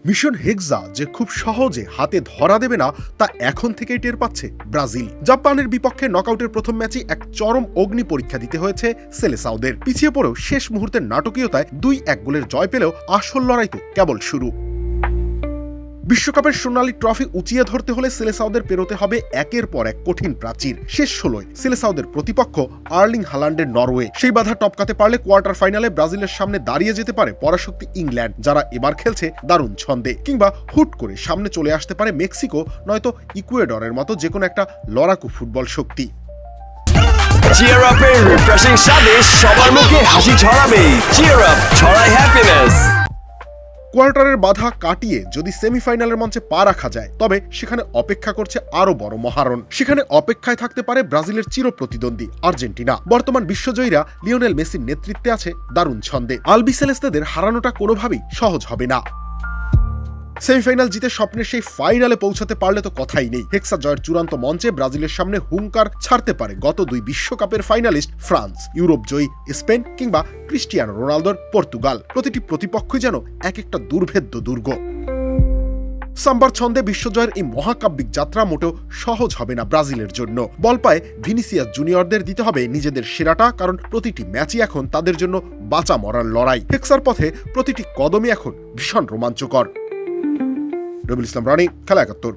Mission হেক্সা যে খুব সহজে হাতে ধরা দেবে না তা এখন থেকেই টের পাচ্ছে ব্রাজিল। জাপানের বিপক্ষে নকআউটের প্রথম ম্যাচে এক চরম অগ্নি পরীক্ষা দিতে হয়েছে সেলেসাওদের। পিছিয়ে পড়েও শেষ মুহূর্তের নাটকীয়তায় 2-1 গোলের জয় পেলেও আসল লড়াই তো কেবল শুরু। বিশ্বকাপের সোনালী ট্রফি উঁচিয়ে ধরতে হলে সেলেসাওদের পেরোতে হবে একের পর এক কঠিন প্রাচীর। শেষ 16য় সেলেসাওদের প্রতিপক্ষ আর্লিং হালান্ডের নরওয়ে। সেই বাধা টপকাতে পারলে কোয়ার্টার ফাইনালে ব্রাজিলের সামনে দাঁড়িয়ে যেতে পারে পরাশক্তি ইংল্যান্ড, যারা এবার খেলছে দারুণ ছন্দে। কিংবা হুট করে সামনে চলে আসতে পারে মেক্সিকো, নয়তো ইকুয়েডরের মতো যে কোনো একটা লড়াকু ফুটবল শক্তি। চিয়ার আপের রিফ্রেশিং স্বাদে সবার মুখে হাসি ছড়াবে। চিয়ার আপ ছড়ায় হ্যাপিনেস। কোয়ার্টারের বাধা কাটিয়ে যদি সেমিফাইনালের মঞ্চে পা রাখা যায়, তবে সেখানে অপেক্ষা করছে আরো বড় মহারণ। সেখানে অপেক্ষায় থাকতে পারে ব্রাজিলের চিরপ্রতিদ্বন্দ্বী আর্জেন্টিনা। বর্তমান বিশ্বজয়ীরা লিওনেল মেসির নেতৃত্বে আছে দারুণ ছন্দে। আলবিসেলেস্তেদের হারানোটা কোনোভাবেই সহজ হবে না। সেমিফাইনাল জিতে স্বপ্নের সেই ফাইনালে পৌঁছাতে পারলে তো কথাই নেই। হেক্সা জয়ের চূড়ান্ত মঞ্চে ব্রাজিলের সামনে হুঙ্কার ছাড়তে পারে গত 2 বিশ্বকাপের ফাইনালিস্ট ফ্রান্স, ইউরোপ জয়ী স্পেন কিংবা ক্রিস্টিয়ানো রোনালদোর পর্তুগাল। প্রতিটি প্রতিপক্ষই যেন এক একটা দুর্ভেদ্য দুর্গ। সাম্বার ছন্দে বিশ্বজয়ের এই মহাকাব্যিক যাত্রা মোটেও সহজ হবে না ব্রাজিলের জন্য। বল পায়ে ভিনিসিয়াস জুনিয়রদের দিতে হবে নিজেদের সেরাটা, কারণ প্রতিটি ম্যাচই এখন তাদের জন্য বাঁচা মরার লড়াই। হেক্সার পথে প্রতিটি কদমই এখন ভীষণ রোমাঞ্চকর। রবিউল ইসলাম রানী, খেলা 71।